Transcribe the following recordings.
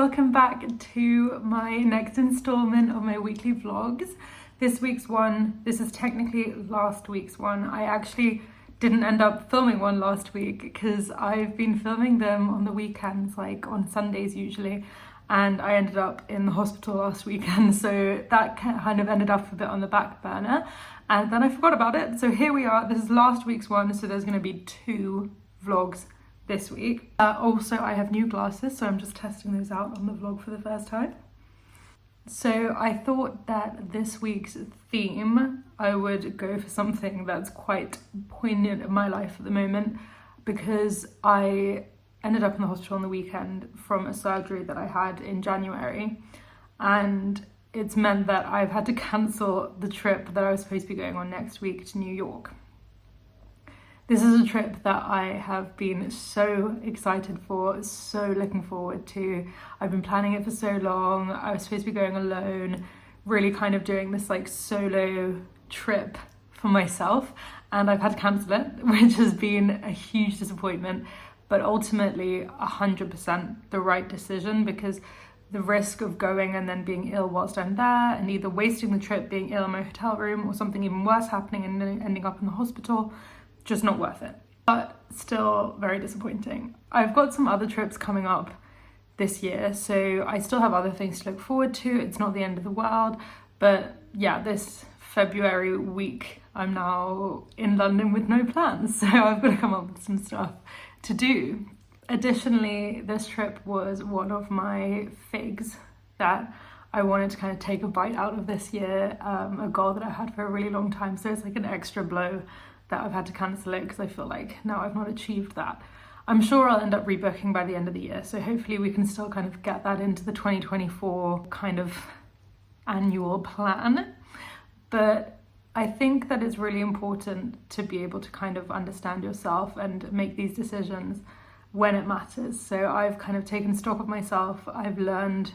Welcome back to my next installment of my weekly vlogs. This is technically last week's one. I actually didn't end up filming one last week because I've been filming them on the weekends, like on Sundays usually, and I ended up in the hospital last weekend, so that kind of ended up a bit on the back burner, and then I forgot about it. So here we are, this is last week's one, so there's going to be 2 vlogs this week. Also, I have new glasses, so I'm just testing those out on the vlog for the first time. So I thought that this week's theme, I would go for something that's quite poignant in my life at the moment, because I ended up in the hospital on the weekend from a surgery that I had in January, and it's meant that I've had to cancel the trip that I was supposed to be going on next week to New York. This is a trip that I have been so excited for, so looking forward to. I've been planning it for so long. I was supposed to be going alone, really kind of doing this like solo trip for myself, and I've had to cancel it, which has been a huge disappointment, but ultimately 100% the right decision, because the risk of going and then being ill whilst I'm there, and either wasting the trip, being ill in my hotel room, or something even worse happening and then ending up in the hospital, just not worth it, but still very disappointing. I've got some other trips coming up this year, so I still have other things to look forward to. It's not the end of the world, but yeah, this February week I'm now in London with no plans, so I've got to come up with some stuff to do. Additionally, this trip was one of my figs that I wanted to kind of take a bite out of this year, a goal that I had for a really long time, so it's like an extra blow that I've had to cancel it because I feel like now I've not achieved that. I'm sure I'll end up rebooking by the end of the year, so hopefully we can still kind of get that into the 2024 kind of annual plan. But I think that it's really important to be able to kind of understand yourself and make these decisions when it matters. So I've kind of taken stock of myself. I've learned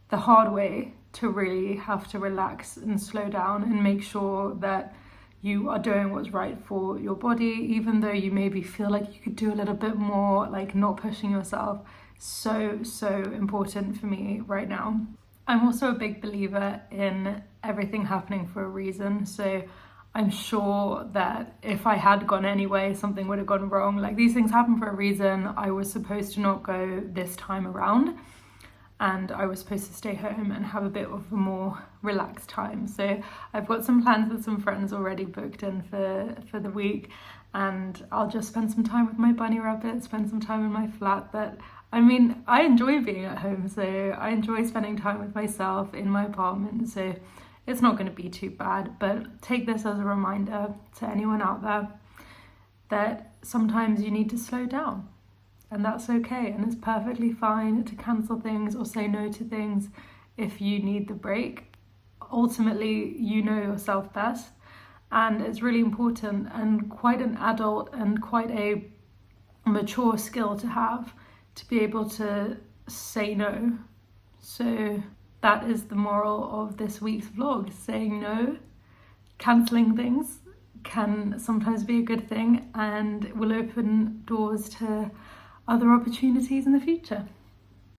the hard way to really have to relax and slow down and make sure that you are doing what's right for your body, even though you maybe feel like you could do a little bit more, like not pushing yourself. So important for me right now. I'm also a big believer in everything happening for a reason. So I'm sure that if I had gone anyway, something would have gone wrong. Like, these things happen for a reason. I was supposed to not go this time around, and I was supposed to stay home and have a bit of a more relaxed time. So I've got some plans with some friends already booked in for the week, and I'll just spend some time with my bunny rabbit, spend some time in my flat. But I mean, I enjoy being at home, so I enjoy spending time with myself in my apartment, so it's not going to be too bad. But take this as a reminder to anyone out there that sometimes you need to slow down. And that's okay, and it's perfectly fine to cancel things or say no to things if you need the break. Ultimately, you know yourself best, and it's really important and quite an adult and quite a mature skill to have, to be able to say no. So that is the moral of this week's vlog. Saying no, cancelling things can sometimes be a good thing, and will open doors to other opportunities in the future.